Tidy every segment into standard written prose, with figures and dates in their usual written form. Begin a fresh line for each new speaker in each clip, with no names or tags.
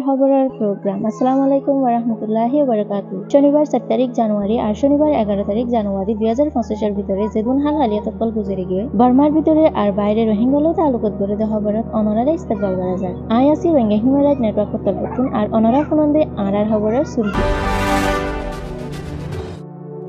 খবরের প্রোগ্রাম। আসসালামু আলাইকুম ওয়া রাহমাতুল্লাহি ওয়া বারাকাতুহু। শনিবার 7 তারিখ জানুয়ারি আর শনিবার 11 তারিখ জানুয়ারি 2025 এর ভিতরে যেগুন হাল হালিয়াত কল গুজরে গিয়ে বার্মার ভিতরে আর বাইরে রোহিঙ্গালো তালুকত করে দে খবরত অনরারে ইস্তেকবাল করা যায়। আইআসি রোহিঙ্গা হিউম্যান রাইট নেটওয়ার্ক কর্তৃপক্ষ আর অনরা ফোনন্দে আর খবরের শুরু।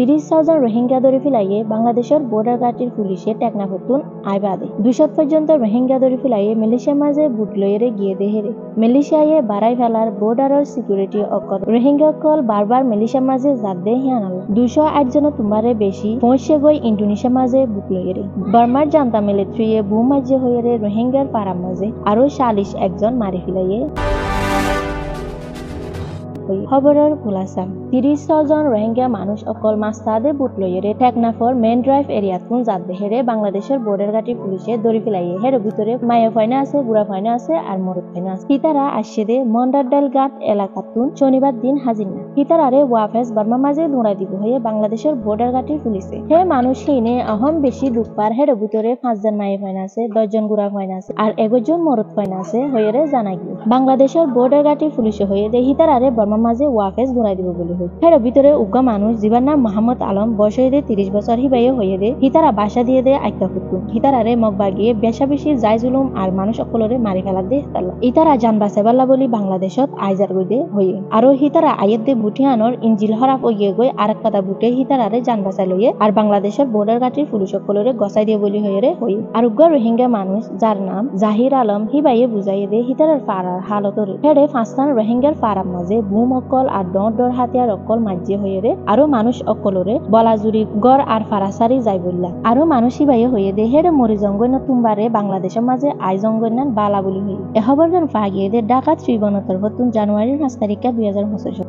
30,000 রোহিঙ্গা ধরে ফিলাইয়ে বাংলাদেশের বর্ডার গার্ডের পুলিশে টেকনাফতুন আইবাদে 200 পর্যন্ত রোহিঙ্গা ধরে ফিলাইয়ে মালয়েশিয়ার মাঝে বুট লইরে গিয়ে দেহেরে মালয়েশিয়ায় বাড়াই ফেলার বর্ডারের সিকিউরিটি অকল রোহিঙ্গা কল বারবার মালয়েশিয়ার মাঝে জাদে হিয়ানাল 208 জন তোমারে বেশি পৌঁছে গই ইন্দোনেশিয়ার মাঝে বুট লইরে বার্মার জান্তা মিলিটারিয়ে ভূমাজ্য হইরে রোহিঙ্গার পাড়ার মাঝে আরো 40 একজন মারি ফিলাইয়ে খবরের খুলাসা 30 জন রোহিঙ্গা মানুষ অকল মাস্তাদে বুট লইরে টেকনাফর মেন ড্রাইভ এরিয়াত কোন জাত দেহেরে বাংলাদেশের বর্ডার গার্ড পুলিশে ধরে ফেলাইয়ে হের ভিতরে মায়া ফাইনা আছে বুড়া ফাইনা আছে আর মরদ ফাইনা আছে হিতারা আসছে মন্ডারডাল ঘাট এলাকাতুন শনিবার দিন হাজির না হিতারারে ওয়াফেস বার্মা মাঝে দৌড়াই দিব হয়ে বাংলাদেশের বর্ডার গার্ড পুলিশে হে মানুষ হিনে অহম বেশি দুপার হের ভিতরে 5 জন মায়া ফাইনা আছে 10 জন বুড়া ফাইনা আছে আর 11 জন মরদ ফাইনা আছে হয়েরে জানা গিয়ে বাংলাদেশের বর্ডার গার্ড পুলিশে হয়ে দে হিতারারে বার্মা মাঝে ওয়াফেস দৌড়াই দিব বলে হের ভিতরে উগ্গা মানুষ জীবার নাম মোহাম্মদ আলম বয়স হয়ে 30 বছর হিবাইয়ে হয়ে দে হিতারা বাসা দিয়ে দে আইতা ফুটুন হিতারারে মগ বাগিয়ে বেশা বেশি যাই জুলুম আর মানুষ সকলরে মারি ফেলা দে তাল্লা ইতারা জান বাঁচাবাল্লা বলি বাংলাদেশত আইজার গই দে হয়ে আরো হিতারা আয়ের দে বুটিয়ানোর ইঞ্জিল হরাপ হইয়ে গই আর এক কাদা বুটে হিতারারে জান বাঁচাই লইয়ে আর বাংলাদেশের বর্ডার গার্ডের পুলিশ সকলরে গসাই দিয়ে বলি হয়ে রে হয়ে আর উগ্গা রোহিঙ্গা মানুষ যার নাম জাহির আলম হিবাইয়ে বুঝাইয়ে দে হিতারার পাড়ার হালতরে হেডে ফাঁসতান রোহিঙ্গার পাড়ার মাঝে বুম অকল আর ডর হাতিয়ার অকল মাঝে হয়ে রে আরো মানুষ অকলরে বলাজুরি গড় আর ফারাসারি যাই বললা আরো মানুষ হিবাইয়ে হয়ে দে হেডে মরি জঙ্গল নতুনবারে বাংলাদেশের মাঝে আই জঙ্গল নান বালা বলি হয়ে এ খবর গান ফাগিয়ে দে ঢাকা ত্রিবনতর হতুন জানুয়ারির 5 তারিখ 2025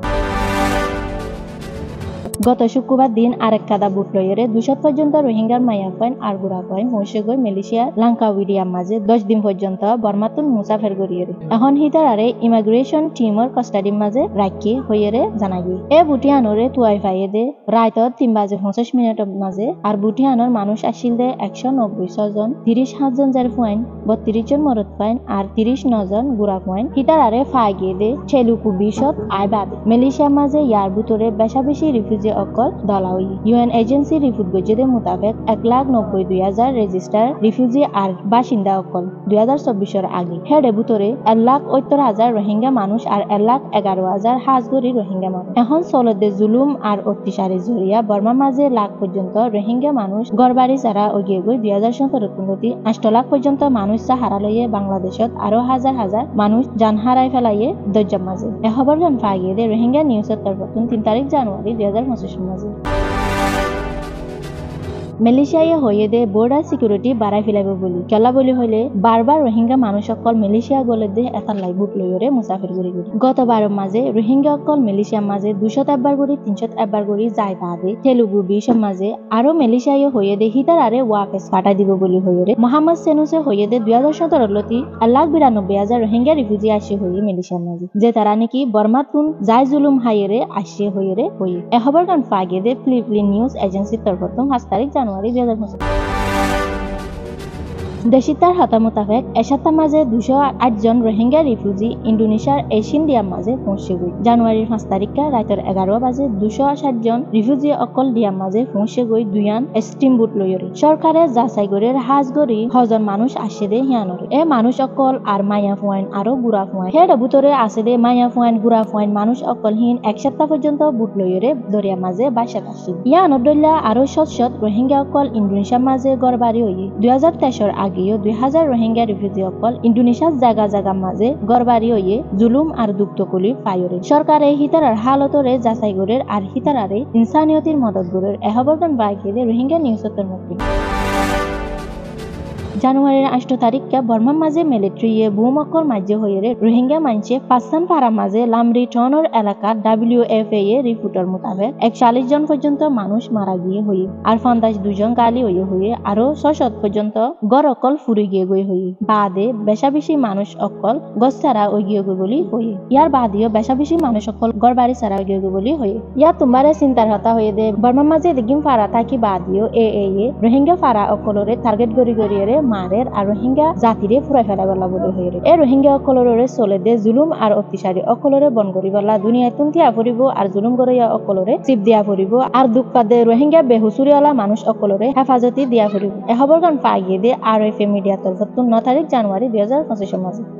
গত শুক্রবার দিন আরেক কাদা বুট লইরে 200 পর্যন্ত রোহিঙ্গার মায়া কয়েন আর গুড়া কয়েন পৌঁছে গই মালয়েশিয়া লাঙ্কাউইডিয়ার মাঝে 10 দিন পর্যন্ত বর্মাতুন মুসাফের গড়িয়ে এখন হিতারারে ইমিগ্রেশন টিমর কাস্টাডির মাঝে রাখি হইরে জানাগি এ বুটিয়ানোরে তুয়াই ফাইয়ে দে রাইতত 3 বাজে 50 মিনিটের মাঝে আর বুটিয়ানোর মানুষ আসিল দে 190 জন 37 জন যার পয়েন্ট 32 জন মরদ পয়েন্ট আর 39 জন গুড়া পয়েন্ট হিতারারে ফাইয়ে দে ছেলুকু বিশত আইবাদ মালয়েশিয়ার মাঝে ইয়ার ভিতরে বেশা বেশি রিফিউজি অকল দলাউই ইউএন এজেন্সি রিপোর্ট গজেদে মোতাবেক 1,92,000 রেজিস্টার রিফিউজি আর বাসিন্দা অকল 2024 এর আগে হেডে ভিতরে 1,70,000 রোহিঙ্গা মানুষ আর 1,11,000 হাজগরি রোহিঙ্গা মানুষ এখন চলতে জুলুম আর অত্যাচারে জড়িয়া বর্মা মাঝে লাখ পর্যন্ত রোহিঙ্গা মানুষ গড়বাড়ি ছাড়া ওগিয়ে গই 2017 8 লাখ পর্যন্ত মানুষ হারা লইয়ে বাংলাদেশত আরো হাজার হাজার মানুষ জান হারাই ফেলাইয়ে দজ্জার মাঝে এ খবর গান ফাগিয়ে দে রোহিঙ্গা নিউজের তরফ 3 তারিখ জানুয়ারি 2025 মাঝে মালয়েশিয়ায় হয়ে দে বর্ডার সিকিউরিটি বাড়াই ফেলাইব বলি কেলা বলি হইলে বারবার রোহিঙ্গা মানুষ অকল মালয়েশিয়া গলে দে এটার লাই বুট লইরে মুসাফির করি গত বারের মাঝে রোহিঙ্গা অকল মালয়েশিয়ার মাঝে 200 একবার করি 300 একবার করি যায় তা দে তেলুগু বিশের মাঝে আরো মালয়েশিয়ায় হয়ে দে হিতারারে ওয়াফেস পাঠাই দিব বলি হইরে মোহাম্মদ সেনুসে হয়ে দে 2017 লতি 1,92,000 রোহিঙ্গা রিফিউজি আসে হয়ে মালয়েশিয়ার মাঝে যে তারা নাকি বর্মাতুন যায় জুলুম হাইরে আসে হইরে হয়ে এ খবর গান ফাগে দে ফিলিপিন নিউজ এজেন্সির তরফ 5 তারিখ জানুয়ারি 2025 দেশিতার হাতা মোতাবেক এসাতা মাঝে 208 জন রোহিঙ্গা রিফিউজি ইন্দোনেশিয়ার এশিয়ান মাঝে পৌঁছে গই জানুয়ারির 5 তারিখে রাতের 11 বাজে 260 জন রিফিউজি অকল ডিয়াম মাঝে পৌঁছে গই দুয়ান স্টিম বুট লইরে সরকারে যাচাই করে হাজগরি হজন মানুষ আসে দে হিয়ানরে এ মানুষ অকল আর মায়া পয়েন্ট আরো গুড়া পয়েন্ট হেড ভিতরে আছে দে মায়া পয়েন্ট গুড়া পয়েন্ট মানুষ অকল হিন এক সপ্তাহ পর্যন্ত বুট লইরে দরিয়া মাঝে বাসা আসি ইয়ান দল্লা আরো শত রোহিঙ্গা অকল ইন্দোনেশিয়ার মাঝে গড়বাড়ি হই 2023 আগেও 2000 রোহিঙ্গা রিফিউজি অকল ইন্দোনেশিয়ার জায়গা মাঝে গড়বাড়ি হইয়ে জুলুম আর দুঃখকলি ফায়রে সরকারে হিতারার হালতরে যাচাই করে আর হিতারারে ইনসানিয়তির মদত করে এহবরগান বাইকে রোহিঙ্গা নিউজের মধ্যে জানুয়ারির 8 তারিখে বর্মার মাঝে মিলিটারিয়ে ভূমকল মাঝে হয়ে রোহিঙ্গা মানছে পাঁচসান পাড়া মাঝে লামরি টনর এলাকার WFA রিপোর্টের মোতাবেক 41 জন পর্যন্ত মানুষ মারা গিয়ে হয়ে আর 52 জন গালি হয়ে আরো 600 পর্যন্ত গড় অকল ফুরি গিয়ে গই হয়ে বাদে বেশা বেশি মানুষ অকল গছ ছাড়া গিয়ে গই বলি হয়ে ইয়ার বাদেও বেশা বেশি মানুষ অকল গড় বাড়ি ছাড়া গিয়ে গই বলি হয়ে ইয়া তোমারে চিন্তার হতা হয়ে দে বর্মার মাঝে দেখিম ফাড়া থাকি বাদেও এ রোহিঙ্গা ফাড়া অকলরে টার্গেট গড়ি গড়িয়ে মারের আর রোহিঙ্গা জাতিরে ফুরাই ফেলাবেলা বলে হয়ে এই রোহিঙ্গা অকলরে চলে দে জুলুম আর অত্যাচারী অকলরে বন করিবেলা দুনিয়ায় তুন্তিয়া ফুরিব আর জুলুম করিয়া অকলরে চিপ দিয়া ফুরিব আর দুঃখ পাদে রোহিঙ্গা বেহুচুরিওয়ালা মানুষ অকলরে হেফাজতি দিয়া ফুরিব এ খবর পাইয়ে দে RFA মিডিয়া তরফত 9 তারিখ জানুয়ারি 2025 মাঝে।